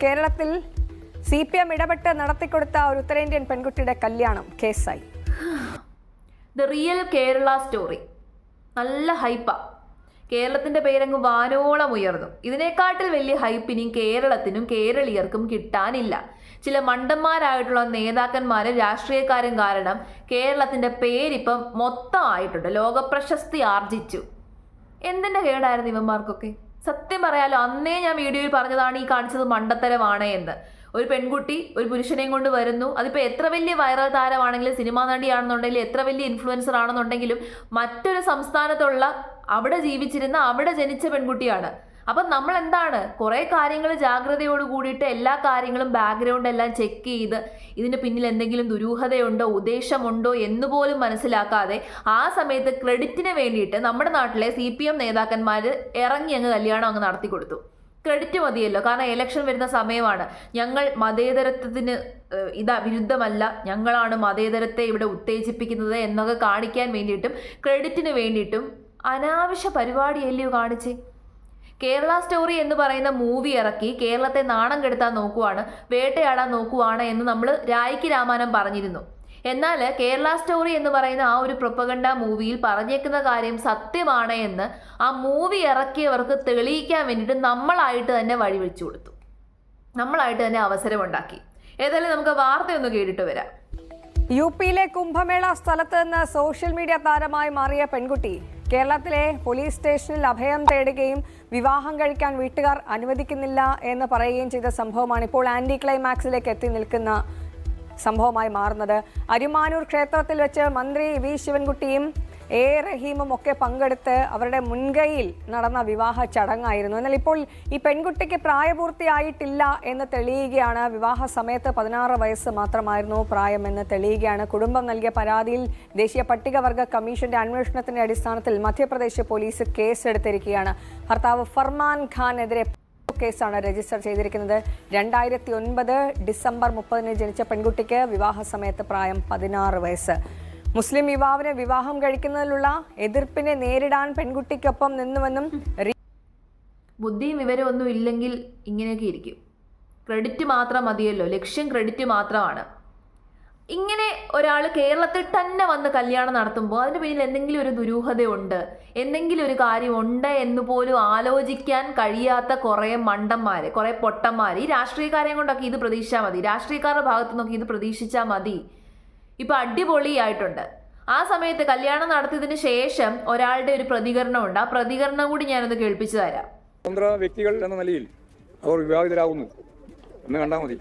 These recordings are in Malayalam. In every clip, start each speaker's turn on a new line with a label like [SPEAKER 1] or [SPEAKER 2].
[SPEAKER 1] കേരളത്തിൽ CPM ഇടപെട്ട് നടത്തിക്കൊടുത്ത ഒരു ഉത്തരേന്ത്യൻ പെൺകുട്ടിയുടെ കല്യാണം കേസായി.
[SPEAKER 2] The real Kerala story. നല്ല ഹൈപ്പാ. കേരളത്തിന്റെ പേരങ്ങ് വാനോളം ഉയർന്നു. ഇതിനെക്കാട്ടിൽ വലിയ ഹൈപ്പിനും കേരളത്തിനും കേരളീയർക്കും കിട്ടാനില്ല. ചില മണ്ടന്മാരായിട്ടുള്ള നേതാക്കന്മാരും രാഷ്ട്രീയക്കാരും കാരണം കേരളത്തിന്റെ പേരിപ്പം മൊത്തമായിട്ടുണ്ട്. ലോകപ്രശസ്തി ആർജിച്ചു. എന്തിന്റെ കേടായിരുന്നു ഇവന്മാർക്കൊക്കെ? സത്യം പറയാലോ, അന്നേ ഞാൻ വീഡിയോയിൽ പറഞ്ഞതാണ് ഈ കാണിച്ചത് മണ്ടത്തരമാണ് എന്ന്. ഒരു പെൺകുട്ടി ഒരു പുരുഷനെയും കൊണ്ട് വരുന്നു. അതിപ്പോൾ എത്ര വലിയ വൈറൽ താരമാണെങ്കിലും, സിനിമാ നടിയാണെന്നുണ്ടെങ്കിലും, എത്ര വലിയ ഇൻഫ്ലുവൻസർ ആണെന്നുണ്ടെങ്കിലും, മറ്റൊരു സംസ്ഥാനത്തുള്ള അവിടെ ജീവിച്ചിരുന്ന അവിടെ ജനിച്ച പെൺകുട്ടിയാണ്. അപ്പം നമ്മൾ എന്താണ് കുറേ കാര്യങ്ങൾ ജാഗ്രതയോട് കൂടിയിട്ട് എല്ലാ കാര്യങ്ങളും ബാക്ക്ഗ്രൗണ്ട് എല്ലാം ചെക്ക് ചെയ്ത് ഇതിന് പിന്നിൽ എന്തെങ്കിലും ദുരൂഹതയുണ്ടോ ഉദ്ദേശമുണ്ടോ എന്നുപോലും മനസ്സിലാക്കാതെ ആ സമയത്ത് ക്രെഡിറ്റിന് വേണ്ടിയിട്ട് നമ്മുടെ നാട്ടിലെ CPM നേതാക്കന്മാർ ഇറങ്ങി അങ്ങ് കല്യാണം അങ്ങ് നടത്തി കൊടുത്തു. ക്രെഡിറ്റ് മതിയല്ലോ, കാരണം ഇലക്ഷൻ വരുന്ന സമയമാണ്. ഞങ്ങൾ മതേതരത്വത്തിന് വിരുദ്ധമല്ല, ഞങ്ങളാണ് മതേതരത്തെ ഇവിടെ ഉത്തേജിപ്പിക്കുന്നത് എന്നൊക്കെ കാണിക്കാൻ വേണ്ടിയിട്ടും ക്രെഡിറ്റിന് വേണ്ടിയിട്ടും അനാവശ്യ പരിപാടിയല്ലയോ കാണിച്ചേ. കേരള സ്റ്റോറി എന്ന് പറയുന്ന മൂവി ഇറക്കി കേരളത്തെ നാണം കെടുത്താൻ നോക്കുവാണ്, വേട്ടയാടാൻ നോക്കുവാണ് എന്ന് നമ്മൾ രായ്ക്ക് രാമാനം പറഞ്ഞിരുന്നു. എന്നാൽ കേരള സ്റ്റോറി എന്ന് പറയുന്ന ആ ഒരു പ്രൊപ്പഗണ്ട മൂവിയിൽ പറഞ്ഞേക്കുന്ന കാര്യം സത്യമാണ് എന്ന് ആ മൂവി ഇറക്കിയവർക്ക് തെളിയിക്കാൻ വേണ്ടിയിട്ട് നമ്മളായിട്ട് തന്നെ വഴിവെച്ചു കൊടുത്തു, നമ്മളായിട്ട് തന്നെ അവസരമുണ്ടാക്കി. ഏതായാലും നമുക്ക് വാർത്തയൊന്ന് കേട്ടിട്ട് വരാം.
[SPEAKER 1] UPയിലെ കുംഭമേള സ്ഥലത്ത് നിന്ന് സോഷ്യൽ മീഡിയ താരമായി മാറിയ പെൺകുട്ടി കേരളത്തിലെ പോലീസ് സ്റ്റേഷനിൽ അഭയം തേടുകയും വിവാഹം കഴിക്കാൻ വീട്ടുകാർ അനുവദിക്കുന്നില്ല എന്ന് പറയുകയും ചെയ്ത സംഭവമാണ് ഇപ്പോൾ ആന്റി ക്ലൈമാക്സിലേക്ക് എത്തി നിൽക്കുന്ന സംഭവമായി മാറുന്നത്. അരിമാനൂർ ക്ഷേത്രത്തിൽ വെച്ച് മന്ത്രി V ശിവൻകുട്ടിയും A റഹീമും ഒക്കെ പങ്കെടുത്ത് അവരുടെ മുൻകൈയിൽ നടന്ന വിവാഹ ചടങ്ങായിരുന്നു. എന്നാൽ ഇപ്പോൾ ഈ പെൺകുട്ടിക്ക് പ്രായപൂർത്തിയായിട്ടില്ല എന്ന് തെളിയുകയാണ്. വിവാഹ സമയത്ത് 16 വയസ്സ് മാത്രമായിരുന്നു പ്രായമെന്ന് തെളിയുകയാണ്. കുടുംബം നൽകിയ പരാതിയിൽ ദേശീയ പട്ടികവർഗ കമ്മീഷന്റെ അന്വേഷണത്തിന്റെ അടിസ്ഥാനത്തിൽ മധ്യപ്രദേശ് പോലീസ് കേസെടുത്തിരിക്കുകയാണ്. ഭർത്താവ് ഫർമാൻ ഖാനെതിരെ കേസാണ് രജിസ്റ്റർ ചെയ്തിരിക്കുന്നത്. 2009 ഡിസംബർ 30 ജനിച്ച പെൺകുട്ടിക്ക് വിവാഹ സമയത്ത് പ്രായം 16 വയസ്സ്. മുസ്ലിം യുവാവിനെ വിവാഹം കഴിക്കുന്നതിലുള്ള എതിർപ്പിനെ നേരിടാൻ പെൺകുട്ടിക്കൊപ്പം നിന്നുവെന്നും
[SPEAKER 2] ബുദ്ധിയും വിവരമൊന്നും ഇല്ലെങ്കിൽ ഇങ്ങനെയൊക്കെ ഇരിക്കും. ക്രെഡിറ്റ് മാത്രം മതിയല്ലോ, ലക്ഷ്യം ക്രെഡിറ്റ് മാത്രമാണ്. ഇങ്ങനെ ഒരാൾ കേരളത്തിൽ തന്നെ വന്ന് കല്യാണം നടത്തുമ്പോൾ അതിന് പിന്നിൽ എന്തെങ്കിലും ഒരു ദുരൂഹതയുണ്ട്, എന്തെങ്കിലും ഒരു കാര്യമുണ്ട് എന്ന് പോലും ആലോചിക്കാൻ കഴിയാത്ത കുറേ മണ്ടന്മാർ, കുറേ പൊട്ടന്മാർ. ഈ രാഷ്ട്രീയക്കാരെയും കൊണ്ടൊക്കെ ഇത് പ്രതീക്ഷിച്ചാൽ മതി, രാഷ്ട്രീയക്കാരുടെ ഭാഗത്തു നിന്നൊക്കെ ഇത് പ്രതീക്ഷിച്ചാൽ മതി. ഇപ്പം അടിപൊളിയായിട്ടുണ്ട്. ആ സമയത്ത് കല്യാണം നടത്തിയതിന് ശേഷം ഒരാളുടെ ഒരു പ്രതികരണമുണ്ട്. ആ പ്രതികരണം കൂടി ഞാനൊന്ന് കേൾപ്പിച്ചു തരാം.
[SPEAKER 3] സ്വതന്ത്ര വ്യക്തികൾ എന്ന നിലയിൽ അവർ വിവാഹിതരാകുന്നു എന്ന് കണ്ടാൽ മതി.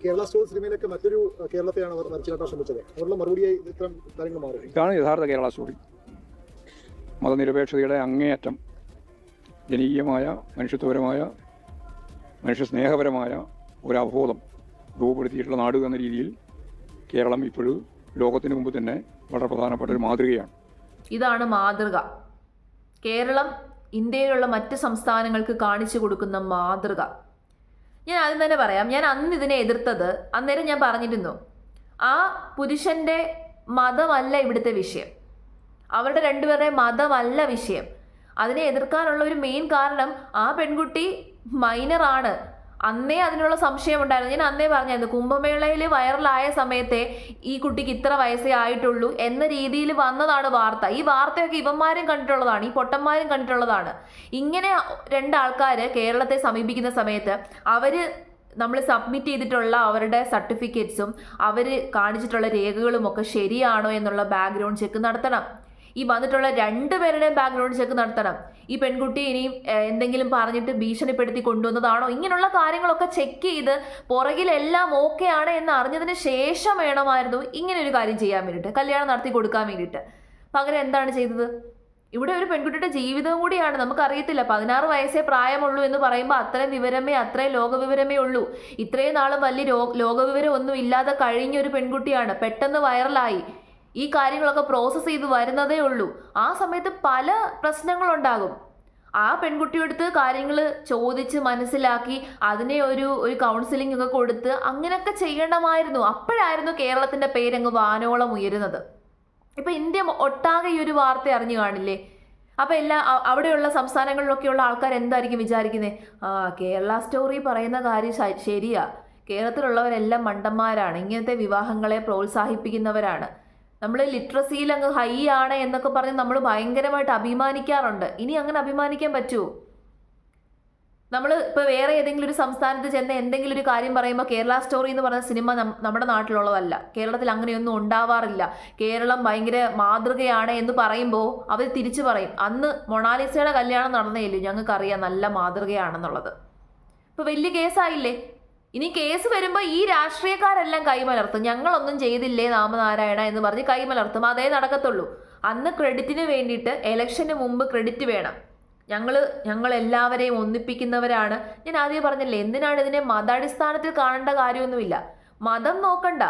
[SPEAKER 4] കേരള സ്റ്റോറി സിനിമയിലൊക്കെ മറ്റൊരു കേരളത്തെയാണ് അവർ വരച്ചുകാട്ടാൻ ശ്രമിച്ചത്. അവരുടെ മറുപടിയായി ഇത്തരം കാര്യങ്ങൾ മാറി.
[SPEAKER 3] ഇതാണ് യഥാർത്ഥ കേരള സ്റ്റോറി. മതനിരപേക്ഷതയുടെ അങ്ങേയറ്റം ജനകീയമായ, മനുഷ്യത്വപരമായ, മനുഷ്യസ്നേഹപരമായ ഒരു അവബോധം രൂപപ്പെടുത്തിയിട്ടുള്ള നാട് എന്ന രീതിയിൽ കേരളം ഇപ്പോഴും ലോകത്തിന് മുമ്പ് തന്നെ വളരെ പ്രധാനപ്പെട്ട ഒരു മാതൃകയാണ്.
[SPEAKER 2] ഇതാണ് മാതൃക. കേരളം ഇന്ത്യയിലുള്ള മറ്റ് സംസ്ഥാനങ്ങൾക്ക് കാണിച്ചു കൊടുക്കുന്ന മാതൃക. ഞാൻ ആദ്യം തന്നെ പറയാം, ഞാൻ അന്ന് ഇതിനെ എതിർത്തത്, അന്നേരം ഞാൻ പറഞ്ഞിരുന്നു, ആ പുരുഷൻ്റെ മതമല്ല ഇവിടുത്തെ വിഷയം, അവരുടെ രണ്ടുപേരുടെ മതമല്ല വിഷയം. അതിനെ എതിർക്കാനുള്ള ഒരു മെയിൻ കാരണം ആ പെൺകുട്ടി മൈനറാണ്. അന്നേ അതിനുള്ള സംശയം ഉണ്ടായിരുന്നു. ഞാൻ അന്നേ പറഞ്ഞായിരുന്നു, കുംഭമേളയിൽ വൈറലായ സമയത്തെ ഈ കുട്ടിക്ക് ഇത്ര വയസ്സേ ആയിട്ടുള്ളൂ എന്ന രീതിയിൽ വന്നതാണ് വാർത്ത. ഈ വാർത്തയൊക്കെ ഇവന്മാരും കണ്ടിട്ടുള്ളതാണ്, ഈ പൊട്ടന്മാരും കണ്ടിട്ടുള്ളതാണ്. ഇങ്ങനെ രണ്ടാൾക്കാർ കേരളത്തെ സമീപിക്കുന്ന സമയത്ത് നമ്മൾ സബ്മിറ്റ് ചെയ്തിട്ടുള്ള അവരുടെ സർട്ടിഫിക്കറ്റ്സും അവർ കാണിച്ചിട്ടുള്ള രേഖകളും ഒക്കെ ശരിയാണോ എന്നുള്ള ബാക്ക്ഗ്രൗണ്ട് ചെക്ക് നടത്തണം. ഈ വന്നിട്ടുള്ള രണ്ടുപേരുടെയും ബാക്ക്ഗ്രൗണ്ട് ചെക്ക് നടത്തണം. ഈ പെൺകുട്ടി ഇനിയും എന്തെങ്കിലും പറഞ്ഞിട്ട് ഭീഷണിപ്പെടുത്തി കൊണ്ടുവന്നതാണോ, ഇങ്ങനെയുള്ള കാര്യങ്ങളൊക്കെ ചെക്ക് ചെയ്ത് പുറകിലെല്ലാം ഓക്കെ ആണ് എന്ന് അറിഞ്ഞതിന് ശേഷം വേണമായിരുന്നു ഇങ്ങനെ ഒരു കാര്യം ചെയ്യാൻ വേണ്ടിയിട്ട്, കല്യാണം നടത്തി കൊടുക്കാൻ വേണ്ടിയിട്ട്. പകരം എന്താണ് ചെയ്തത്? ഇവിടെ ഒരു പെൺകുട്ടിയുടെ ജീവിതം കൂടിയാണ്. നമുക്കറിയത്തില്ല, 16 വയസ്സേ പ്രായമുള്ളൂ എന്ന് പറയുമ്പോൾ അത്രയും ലോകവിവരമേ ഉള്ളൂ. ഇത്രയും നാളും വലിയ ലോകവിവരം ഒന്നും ഇല്ലാതെ കഴിഞ്ഞൊരു പെൺകുട്ടിയാണ്. പെട്ടെന്ന് വൈറലായി. ഈ കാര്യങ്ങളൊക്കെ പ്രോസസ്സ് ചെയ്ത് വരുന്നതേ ഉള്ളൂ. ആ സമയത്ത് പല പ്രശ്നങ്ങളുണ്ടാകും. ആ പെൺകുട്ടിയെടുത്ത് കാര്യങ്ങൾ ചോദിച്ച് മനസ്സിലാക്കി അതിനെ ഒരു കൗൺസിലിംഗ് ഒക്കെ കൊടുത്ത് അങ്ങനെയൊക്കെ ചെയ്യണമായിരുന്നു. അപ്പോഴായിരുന്നു കേരളത്തിൻ്റെ പേരങ്ങ് വാനോളം ഉയരുന്നത്. ഇപ്പം ഇന്ത്യ ഒട്ടാകെ ഈ ഒരു വാർത്ത അറിഞ്ഞു കാണില്ലേ? അപ്പോൾ അവിടെയുള്ള സംസ്ഥാനങ്ങളിലൊക്കെയുള്ള ആൾക്കാർ എന്തായിരിക്കും വിചാരിക്കുന്നത്? കേരള സ്റ്റോറി പറയുന്ന കാര്യം ശരിയാ, കേരളത്തിലുള്ളവരെല്ലാം മണ്ടന്മാരാണ്, ഇങ്ങനത്തെ വിവാഹങ്ങളെ പ്രോത്സാഹിപ്പിക്കുന്നവരാണ്, നമ്മൾ ലിറ്ററസിയിൽ അങ്ങ് ഹൈ ആണ് എന്നൊക്കെ പറഞ്ഞ് നമ്മൾ ഭയങ്കരമായിട്ട് അഭിമാനിക്കാറുണ്ട്. ഇനി അങ്ങനെ അഭിമാനിക്കാൻ പറ്റുമോ? നമ്മൾ ഇപ്പോൾ വേറെ ഏതെങ്കിലും ഒരു സംസ്ഥാനത്ത് ചെന്ന് എന്തെങ്കിലും ഒരു കാര്യം പറയുമ്പോൾ കേരള സ്റ്റോറി എന്ന് പറയുന്ന സിനിമ നമ്മുടെ നാട്ടിലുള്ളതല്ല, കേരളത്തിൽ അങ്ങനെയൊന്നും ഉണ്ടാവാറില്ല, കേരളം ഭയങ്കര മാതൃകയാണ് എന്ന് പറയുമ്പോൾ അവർ തിരിച്ചു പറയും, അന്ന് മൊണാലിസയുടെ കല്യാണം നടന്നേയില്ലേ, ഞങ്ങൾക്കറിയാം നല്ല മാതൃകയാണെന്നുള്ളത്. ഇപ്പോൾ വലിയ കേസായില്ലേ? ഇനി കേസ് വരുമ്പോൾ ഈ രാഷ്ട്രീയക്കാരെല്ലാം കൈമലർത്തും, ഞങ്ങളൊന്നും ചെയ്തില്ലേ നാമനാരായണ എന്ന് പറഞ്ഞ് കൈമലർത്തും. അതേ നടക്കത്തുള്ളൂ. അന്ന് ക്രെഡിറ്റിന് വേണ്ടിയിട്ട് ഇലക്ഷന് മുമ്പ് ക്രെഡിറ്റ് വേണം, ഞങ്ങളെല്ലാവരെയും ഒന്നിപ്പിക്കുന്നവരാണ്. ഞാൻ ആദ്യം പറഞ്ഞില്ലേ, എന്തിനാണ് ഇതിനെ മതാടിസ്ഥാനത്തിൽ കാണേണ്ട കാര്യമൊന്നുമില്ല, മതം നോക്കണ്ട.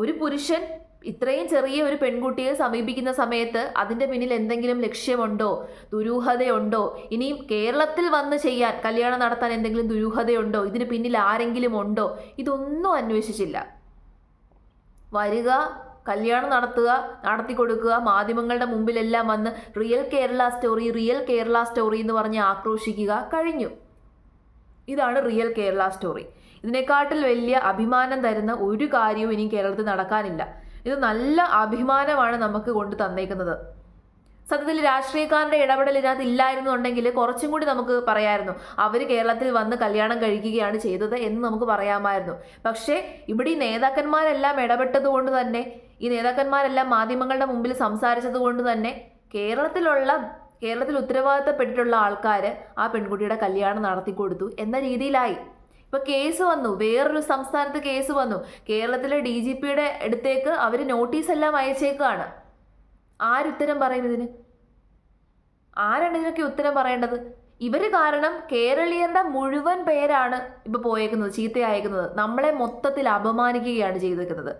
[SPEAKER 2] ഒരു പുരുഷൻ ഇത്രയും ചെറിയ ഒരു പെൺകുട്ടിയെ സമീപിക്കുന്ന സമയത്ത് അതിൻ്റെ പിന്നിൽ എന്തെങ്കിലും ലക്ഷ്യമുണ്ടോ, ദുരൂഹതയുണ്ടോ, ഇനിയും കേരളത്തിൽ വന്ന് ചെയ്യാൻ കല്യാണം നടത്താൻ എന്തെങ്കിലും ദുരൂഹതയുണ്ടോ, ഇതിന് പിന്നിൽ ആരെങ്കിലും ഉണ്ടോ, ഇതൊന്നും അന്വേഷിച്ചില്ല. വരിക, കല്യാണം നടത്തുക, നടത്തി കൊടുക്കുക, മാധ്യമങ്ങളുടെ മുമ്പിലെല്ലാം വന്ന് റിയൽ കേരള സ്റ്റോറി എന്ന് പറഞ്ഞ് ആക്രോശിക്കുക, കഴിഞ്ഞു. ഇതാണ് റിയൽ കേരള സ്റ്റോറി. ഇതിനെക്കാട്ടിൽ വലിയ അഭിമാനം തരുന്ന ഒരു കാര്യവും ഇനി കേരളത്തിൽ നടക്കാനില്ല. ഇത് നല്ല അഭിമാനമാണ് നമുക്ക് കൊണ്ട് തന്നേക്കുന്നത്. സത്യത്തിൽ രാഷ്ട്രീയക്കാരുടെ ഇടപെടൽ ഇതിനകത്ത് ഇല്ലായിരുന്നുണ്ടെങ്കിൽ കുറച്ചും കൂടി നമുക്ക് പറയാമായിരുന്നു, അവർ കേരളത്തിൽ വന്ന് കല്യാണം കഴിക്കുകയാണ് ചെയ്തത് എന്ന് നമുക്ക് പറയാമായിരുന്നു. പക്ഷേ ഇവിടെ ഈ നേതാക്കന്മാരെല്ലാം ഇടപെട്ടത് കൊണ്ട് തന്നെ, ഈ നേതാക്കന്മാരെല്ലാം മാധ്യമങ്ങളുടെ മുമ്പിൽ സംസാരിച്ചത് കൊണ്ട് തന്നെ കേരളത്തിൽ ഉത്തരവാദിത്തപ്പെട്ടിട്ടുള്ള ആൾക്കാർ ആ പെൺകുട്ടിയുടെ കല്യാണം നടത്തി കൊടുത്തു എന്ന രീതിയിലായി. ഇപ്പോൾ കേസ് വന്നു, വേറൊരു സംസ്ഥാനത്ത് കേസ് വന്നു, കേരളത്തിലെ DGPയുടെ അടുത്തേക്ക് അവർ നോട്ടീസെല്ലാം അയച്ചേക്കാണ്. ആരുത്തരം പറയും ഇതിന്? ആരാണ് ഇതിനൊക്കെ ഉത്തരം പറയേണ്ടത്? ഇവർ കാരണം കേരളീയരുടെ മുഴുവൻ പേരാണ് ഇപ്പോൾ പോയേക്കുന്നത്, ചീത്തയക്കുന്നത്. നമ്മളെ മൊത്തത്തിൽ അപമാനിക്കുകയാണ് ചെയ്തേക്കുന്നത്.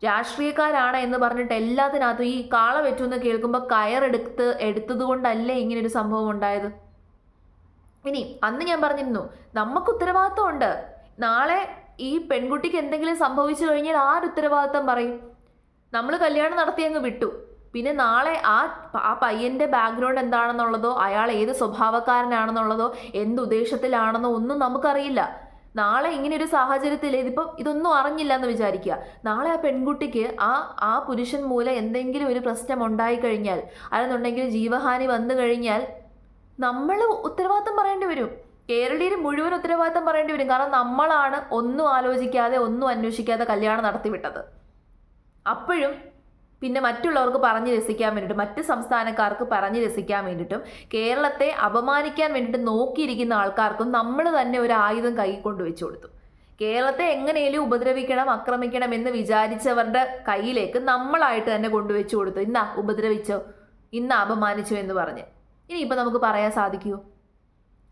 [SPEAKER 2] രാഷ്ട്രീയക്കാരാണ് എന്ന് പറഞ്ഞിട്ട് എല്ലാത്തിനകത്തും ഈ കാള വെറ്റുമെന്ന് കേൾക്കുമ്പോൾ എടുത്തത് കൊണ്ടല്ലേ ഇങ്ങനൊരു സംഭവം ഉണ്ടായത്. ഇനി അന്ന് ഞാൻ പറഞ്ഞിരുന്നു, നമുക്ക് ഉത്തരവാദിത്വം ഉണ്ട്. നാളെ ഈ പെൺകുട്ടിക്ക് എന്തെങ്കിലും സംഭവിച്ചു കഴിഞ്ഞാൽ ആരുത്തരവാദിത്വം പറയും? നമ്മൾ കല്യാണം നടത്തി അങ്ങ് വിട്ടു, പിന്നെ നാളെ ആ പയ്യൻ്റെ ബാക്ക്ഗ്രൗണ്ട് എന്താണെന്നുള്ളതോ, അയാൾ ഏത് സ്വഭാവക്കാരനാണെന്നുള്ളതോ, എന്ത് ഉദ്ദേശത്തിലാണെന്നോ ഒന്നും നമുക്കറിയില്ല. നാളെ ഇങ്ങനെ ഒരു സാഹചര്യത്തിൽ ഇതൊന്നും അറിഞ്ഞില്ല എന്ന് വിചാരിക്കുക, നാളെ ആ പെൺകുട്ടിക്ക് ആ പുരുഷൻ മൂലം എന്തെങ്കിലും ഒരു പ്രശ്നം ഉണ്ടായിക്കഴിഞ്ഞാൽ, അല്ലെന്നുണ്ടെങ്കിൽ ജീവഹാനി വന്നു കഴിഞ്ഞാൽ നമ്മൾ ഉത്തരവാദിത്തം പറയേണ്ടി വരും. കേരളീയർ മുഴുവൻ ഉത്തരവാദിത്തം പറയേണ്ടി വരും. കാരണം നമ്മളാണ് ഒന്നും ആലോചിക്കാതെ ഒന്നും അന്വേഷിക്കാതെ കല്യാണം നടത്തിവിട്ടത്. അപ്പോഴും പിന്നെ മറ്റുള്ളവർക്ക് പറഞ്ഞ് രസിക്കാൻ വേണ്ടിയിട്ടും, മറ്റ് സംസ്ഥാനക്കാർക്ക് പറഞ്ഞ് രസിക്കാൻ വേണ്ടിയിട്ടും, കേരളത്തെ അപമാനിക്കാൻ വേണ്ടിയിട്ട് നോക്കിയിരിക്കുന്ന ആൾക്കാർക്കും നമ്മൾ തന്നെ ഒരു ആയുധം കൈ കൊണ്ടുവച്ചു കൊടുത്തു. കേരളത്തെ എങ്ങനെയും ഉപദ്രവിക്കണം, ആക്രമിക്കണം എന്ന് വിചാരിച്ചവരുടെ കയ്യിലേക്ക് നമ്മളായിട്ട് തന്നെ കൊണ്ടുവച്ചു കൊടുത്തു. ഇന്നാ ഉപദ്രവിച്ചോ, ഇന്ന് അപമാനിച്ചോ എന്ന് പറഞ്ഞ്. ഇനിയിപ്പോൾ നമുക്ക് പറയാൻ സാധിക്കുമോ?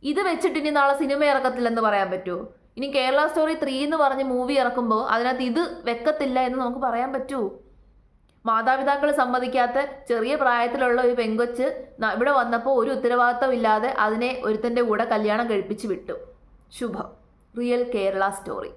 [SPEAKER 2] ഇത് വെച്ചിട്ട് ഇനി നാളെ സിനിമ ഇറക്കത്തില്ലെന്ന് പറയാൻ പറ്റുമോ? ഇനി കേരള സ്റ്റോറി 3 എന്ന് പറഞ്ഞ് മൂവി ഇറക്കുമ്പോൾ അതിനകത്ത് ഇത് വെക്കത്തില്ല എന്ന് നമുക്ക് പറയാൻ പറ്റുമോ? മാതാപിതാക്കൾ സമ്മതിക്കാത്ത ചെറിയ പ്രായത്തിലുള്ള ഒരു പെങ്കൊച്ച് ഇവിടെ വന്നപ്പോൾ ഒരു ഉത്തരവാദിത്തം ഇല്ലാതെ അതിനെ ഒരുത്തൻ്റെ കൂടെ കല്യാണം കഴിപ്പിച്ച് വിട്ടു. ശുഭം. Real Kerala story.